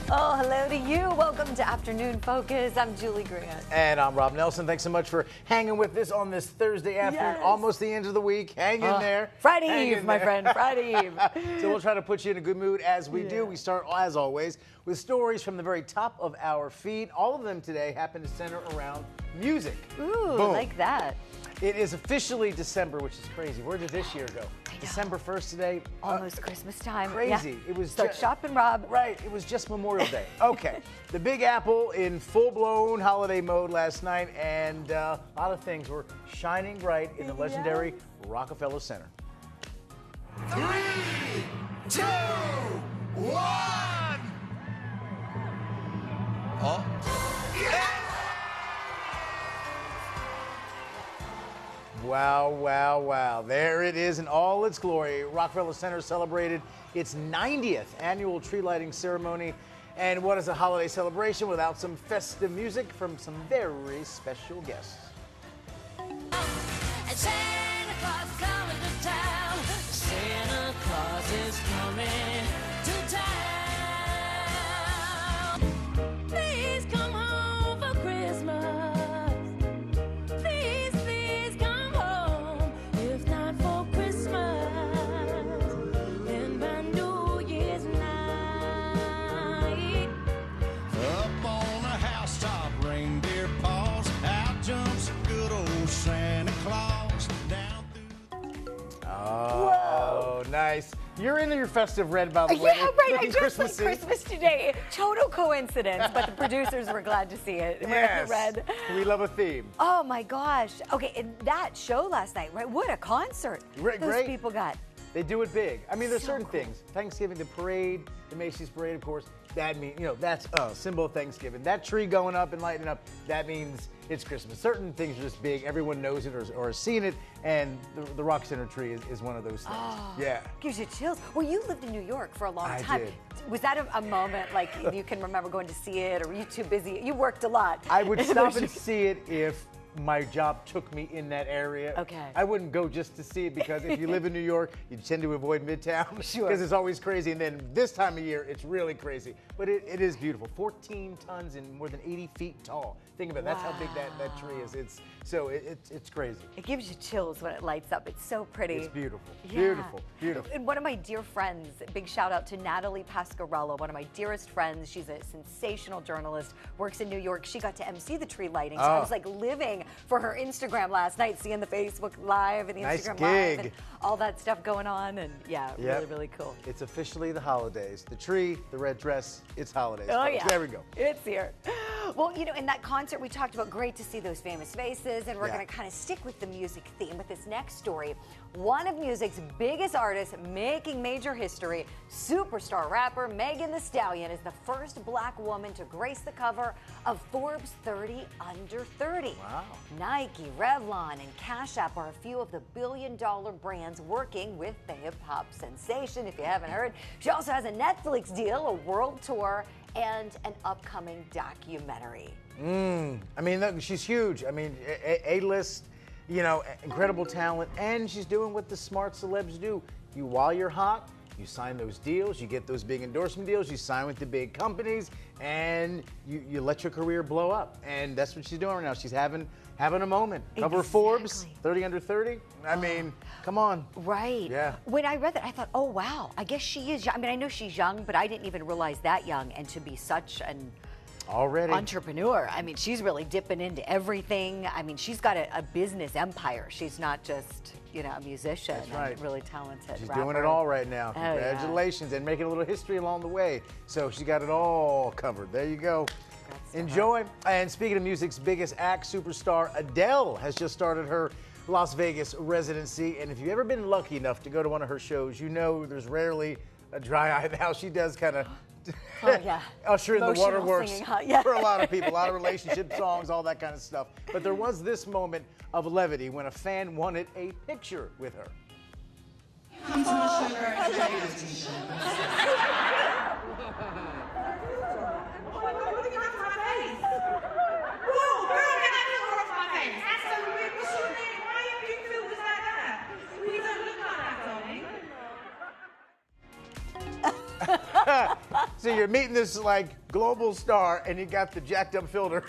Oh, hello to you. Welcome to Afternoon Focus. I'm Julie Grant. And I'm Rob Nelson. Thanks so much for hanging with us on this Thursday afternoon, Yes. almost the end of the week. Hang in there. Friday Hang Eve, in my there. friend, Friday Eve. So we'll try to put you in a good mood as we do. We start, as always, with stories from the very top of our feed. All of them today happen to center around music. Ooh, Boom. like that. It is officially December, which is crazy. Where did this year go? December 1st today. Almost Christmas time. Crazy. Yeah. It was Start shopping, Rob. Right. It was just Memorial Day. Okay. The Big Apple in full-blown holiday mode last night, and a lot of things were shining bright in the legendary Rockefeller Center. 3, 2, 1. Oh. Wow, wow, wow. There it is in all its glory. Rockefeller Center celebrated its 90th annual tree lighting ceremony. And what is a holiday celebration without some festive music from some very special guests? And Santa Claus is coming to town. Santa Claus is coming to town. Please come home for Christmas. Please, please come home. If not for Christmas, then by New Year's night. Up on a housetop, reindeer paws. Out jumps a good old Santa Claus. Down through. Oh, nice. You're into your festive red, by the way. Yeah, right. I Looking dressed like Christmassy. Christmas today. Total coincidence, but the producers were glad to see it. Yes. Red. We love a theme. Oh my gosh. Okay, and that show last night, right? What a concert Great, those great. people got. They do it big. I mean, there's So certain cool. things. Thanksgiving, the parade, the Macy's parade, of course. That means, that's a symbol of Thanksgiving. That tree going up and lighting up, that means it's Christmas. Certain things are just big. Everyone knows it or has seen it, and the Rock Center tree is one of those things. Yeah. Gives you chills. Well, you lived in New York for a long I time. did. Was that a moment like you can remember going to see it, or were you too busy? You worked a lot. I would stop and see it if my job took me in that area. Okay. I wouldn't go just to see it because if you live in New York, you tend to avoid Midtown. Sure. Because it's always crazy. And then this time of year, it's really crazy. But it is beautiful. 14 tons and more than 80 feet tall. Think about it. That's how big that tree is. It's crazy. It gives you chills when it lights up. It's so pretty. It's beautiful. Yeah. Beautiful. Beautiful. And one of my dear friends, big shout out to Natalie Pasquarello, one of my dearest friends. She's a sensational journalist, works in New York. She got to MC the tree lighting. So I was like living for her Instagram last night, seeing the Facebook Live and the Nice Instagram Live gig. and all that stuff going on. And yeah, Yep. really, really cool. It's officially the holidays. The tree, the red dress, it's holidays. Oh, folks. yeah. There we go. It's here. Well, in that concert we talked about, great to see those famous faces, and we're Yeah. going to kind of stick with the music theme with this next story. One of music's biggest artists making major history, superstar rapper Megan Thee Stallion is the first black woman to grace the cover of Forbes 30 Under 30. Wow. Nike, Revlon, and Cash App are a few of the billion-dollar brands working with the hip-hop sensation, if you haven't heard. She also has a Netflix deal, a world tour, and an upcoming documentary. I mean, look, she's huge. I mean, A-list, incredible talent, and she's doing what the smart celebs do. While you're hot, you sign those deals, you get those big endorsement deals, you sign with the big companies, and you let your career blow up. And that's what she's doing right now. She's having a moment. Cover of Forbes, Exactly. 30 Under 30. I mean, come on. Right. Yeah. When I read that, I thought, oh, wow, I guess she is young. I mean, I know she's young, but I didn't even realize that young, and to be such an Already. entrepreneur. I mean, she's really dipping into everything. I mean, she's got a business empire. She's not just, a musician. That's right. And really talented She's rapper. doing it all right now. Oh, yeah. Congratulations, and making a little history along the way. So she's got it all covered. There you go. Congrats to her. Enjoy. And speaking of music's biggest act, superstar Adele has just started her Las Vegas residency. And if you've ever been lucky enough to go to one of her shows, you know there's rarely a dry eye. Now she does kind of Oh, yeah. usher in the Emotional waterworks singing, huh? Yeah. for a lot of people, a lot of relationship songs, all that kind of stuff. But there was this moment of levity when a fan wanted a picture with her. Come to the sugar and today is t-shirt. Whoa, girl, get that look across my face. That's so weird. What's your name? Why are you being filters like that? We don't look like that, darling. So you're meeting this like global star, and you got the jacked up filter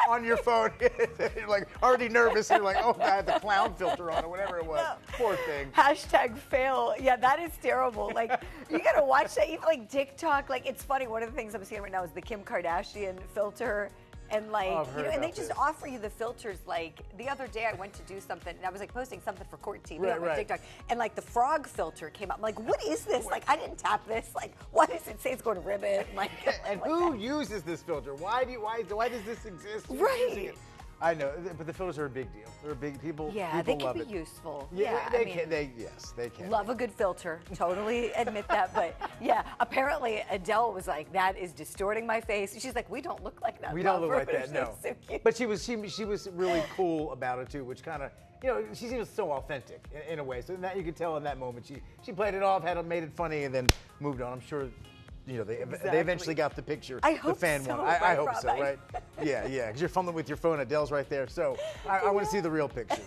on your phone. You're like already nervous. And you're like, oh, I had the clown filter on or whatever it was. No. Poor thing. Hashtag fail. Yeah, that is terrible. Like, you gotta watch that. Even like TikTok. Like, it's funny. One of the things I'm seeing right now is the Kim Kardashian filter. And like, Oh, I've heard and they about just this. offer you the filters. Like the other day, I went to do something, and I was like posting something for Court TV Right, on my right. TikTok, and like the frog filter came up. I'm like, what is this? Like, I didn't tap this. Like, why does it say it's going to Ribbit? Like, And like who that. uses this filter? Why does this exist? Who's Right. using it? I know, but the filters are a big deal. They're a big people. Yeah, people they love can be it. useful. Yeah, I they mean, can. Yes, they can. love a good filter. Totally admit that. But yeah, apparently Adele was like, that is distorting my face. She's like, we don't look like that. We don't look love." like that, She's no. so cute. But she was really cool about it too, which kind of, you know, she seems so authentic in a way. So that you could tell in that moment, she played it off, made it funny, and then moved on. I'm sure, you know, they Exactly. eventually got the picture. I the hope fan so, one. I right, hope Rob? so, right? Yeah, because you're fumbling with your phone. Adele's right there, so I want to see the real picture.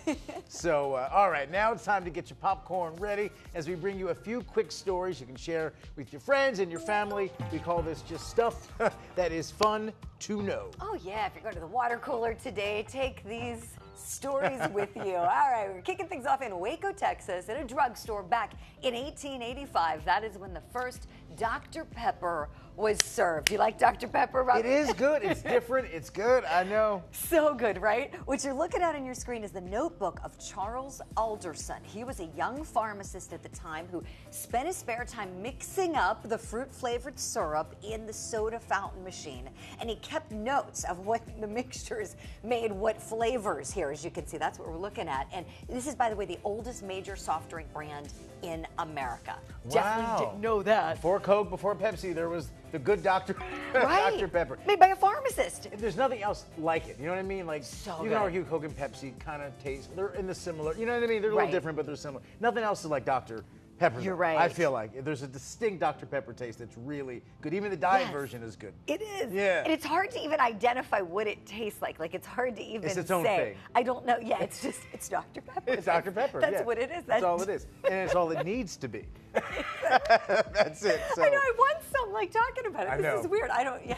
So, all right, now it's time to get your popcorn ready as we bring you a few quick stories you can share with your friends and your family. We call this just stuff that is fun to know. Oh yeah, if you're going to the water cooler today, take these stories with you. All right, we're kicking things off in Waco, Texas, at a drugstore back in 1885. That is when the first Dr. Pepper was served. You like Dr. Pepper, Rob? It is good. It's different. It's good. I know. So good, right? What you're looking at on your screen is the notebook of Charles Alderson. He was a young pharmacist at the time who spent his spare time mixing up the fruit-flavored syrup in the soda fountain machine. And he kept notes of what the mixtures made, what flavors here, as you can see. That's what we're looking at. And this is, by the way, the oldest major soft drink brand in America. Definitely didn't know that. Before Coke, before Pepsi, there was the good Dr. Right? Dr. Pepper. Made by a pharmacist. There's nothing else like it. You know what I mean? Like, So you good. can argue Coke and Pepsi kind of taste. They're in the similar. You know what I mean? They're a Right. little different, but they're similar. Nothing else is like Dr. Pepper. You're though. right. I feel like there's a distinct Dr. Pepper taste that's really good. Even the diet Yes. version is good. It is. Yeah. And it's hard to even identify what it tastes like. Like, it's hard to even It's its own say. thing. I don't know. Yeah, it's just, it's Dr. Pepper. It's Dr. Pepper. That's yeah. what it is. That's all it is. And it's all it needs to be. That's it. So, I know. I want some, like, talking about it. I This know. is weird. I don't, yeah.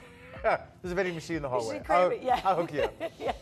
there's a vending machine in the hallway. should crave it, yeah. I'll hook you up. Yeah.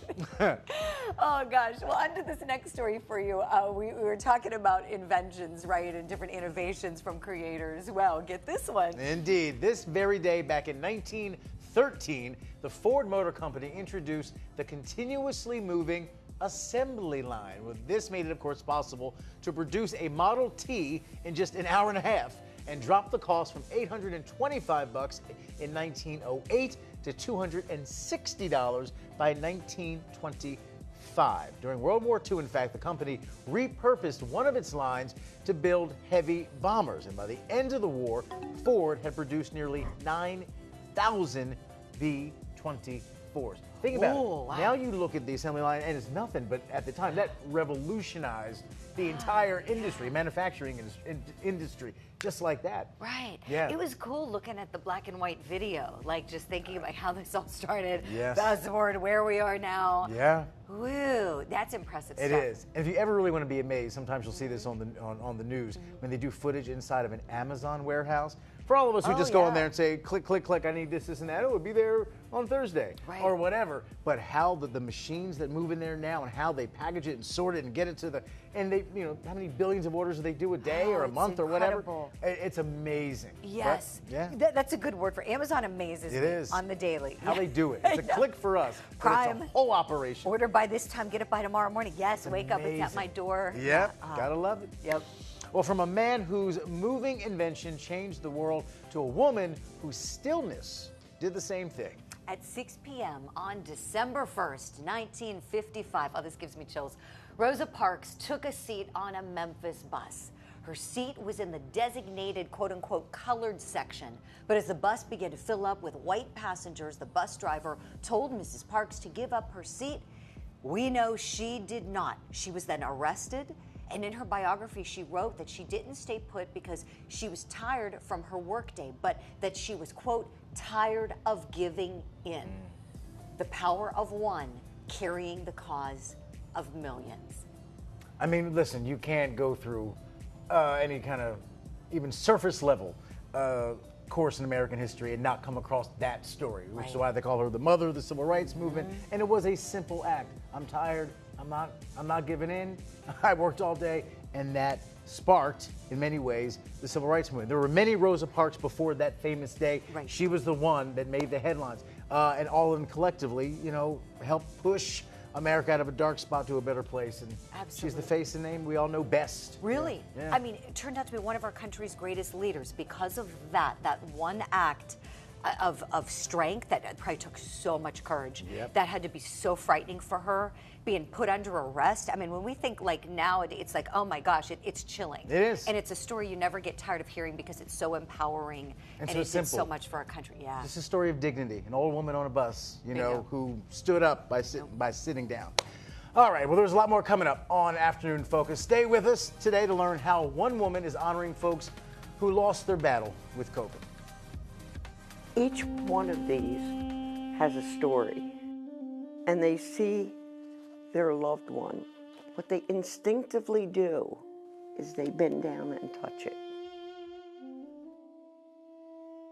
Oh gosh. Well, on to this next story for you. We were talking about inventions, right, and different innovations from creators. Well, get this one. Indeed. This very day, back in 1913, the Ford Motor Company introduced the continuously moving assembly line. Well, this made it, of course, possible to produce a Model T in just an hour and a half and drop the cost from $825 in 1908 to $260 by 1925. During World War II, in fact, the company repurposed one of its lines to build heavy bombers. And by the end of the war, Ford had produced nearly 9,000 B-24s. Think about Ooh, it. wow. Now you look at the assembly line and it's nothing, but at the time that revolutionized the entire industry, manufacturing industry, just like that. Right. Yeah. It was cool looking at the black and white video, like just thinking about how this all started. Yes. Fast forward to where we are now. Yeah. Woo, that's impressive It stuff. is. And if you ever really want to be amazed, sometimes you'll see this on the news when they do footage inside of an Amazon warehouse. For all of us who Oh, just go in yeah. there and say, click, click, click, I need this, this, and that, it would be there on Thursday Right. or whatever. But how the machines that move in there now and how they package it and sort it and get it to the, and they, you know, how many billions of orders do they do a day Oh, or a it's month or whatever? incredible. It's amazing. But, Yes. yeah. That's a good word for Amazon. Amazes It me is. on the daily. How they do it. It's a Yeah. click for us. but Prime. It's a whole operation. Order by this time, get it by tomorrow morning. Yes, wake up, it's at Amazing. my door. Yep, Yeah. gotta love it. Yep. Well, from a man whose moving invention changed the world to a woman whose stillness did the same thing. At 6 p.m. on December 1st, 1955, oh, this gives me chills, Rosa Parks took a seat on a Memphis bus. Her seat was in the designated quote-unquote colored section, but as the bus began to fill up with white passengers, the bus driver told Mrs. Parks to give up her seat. We know she did not. She was then arrested, and in her biography, she wrote that she didn't stay put because she was tired from her workday, but that she was, quote, tired of giving in. The power of one carrying the cause of millions. I mean, listen, you can't go through any kind of even surface level course in American history and not come across that story, which is why they call her the mother of the civil rights movement. And it was a simple act. I'm tired. I'm not giving in. I worked all day, and that sparked, in many ways, the civil rights movement. There were many Rosa Parks before that famous day. Right. She was the one that made the headlines, and all of them collectively, helped push America out of a dark spot to a better place. And she's the face and name we all know best. Really? Yeah. I mean, it turned out to be one of our country's greatest leaders because of that one act of strength that probably took so much courage. Yep. That had to be so frightening for her, being put under arrest. I mean, when we think like now, it's like, oh my gosh, it's chilling. It is. And it's a story you never get tired of hearing because it's so empowering And and so it did simple. so much for our country. Yeah. This is a story of dignity. An old woman on a bus, Bingo. who stood up by sitting down. All right, well, there's a lot more coming up on Afternoon Focus. Stay with us today to learn how one woman is honoring folks who lost their battle with COVID. Each one of these has a story, and they see their loved one. What they instinctively do is they bend down and touch it.